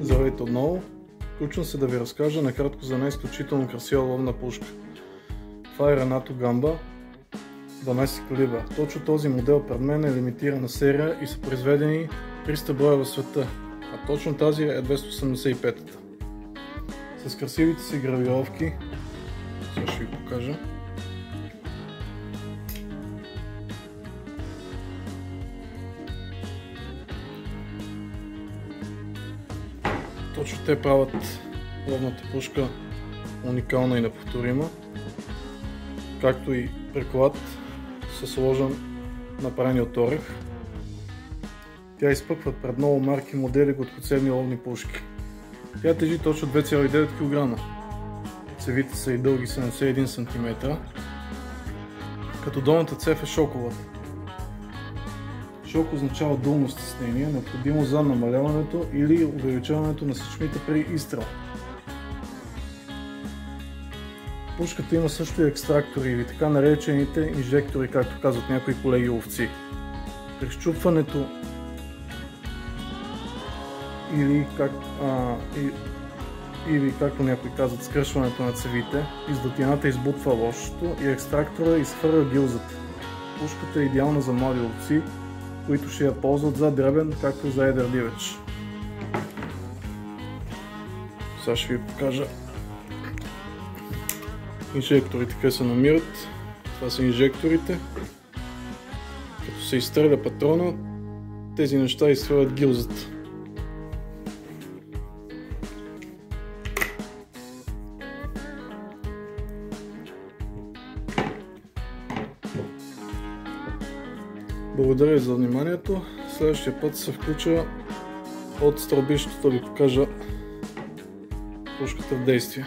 Здравейте отново! Включвам се да ви разкажа накратко за една изключително красива ловна пушка. Това е Renato Gamba 12 калибър. Точно този модел пред мен е лимитирана серия и са произведени 300 броя в света, а точно тази е 285-та. С красивите си гравировки, сега ще ви покажа. Точно те правят ловната пушка уникална и неповторима, както и приклад със сложен направен от орех. Тя изпъква пред много марки модели гладкоцевни ловни пушки. Тя тежи точно 2,9 кг. Цевите са и дълги 71 см, като долната цев е шоковата. Шок означава дулно стеснение, необходимо за намаляването или увеличаването на сечмите при изстрел. Пушката има също и екстрактори или така наречените инжектори, както казват някои колеги ловци. При счупването или както някои казват, скръшването на цевите, издатината избутва лошото и екстрактора изхвърля гилзата. Пушката е идеална за млади ловци, които ще я ползват за дребен, както и за едър дивеч. Сега ще ви покажа инжекторите къде се намират. Това са инжекторите. Като се изстреля патрона, тези неща изхвърлят гилзата. Благодаря за вниманието. Следващия път се включа от стълбището да ви покажа пушката в действие.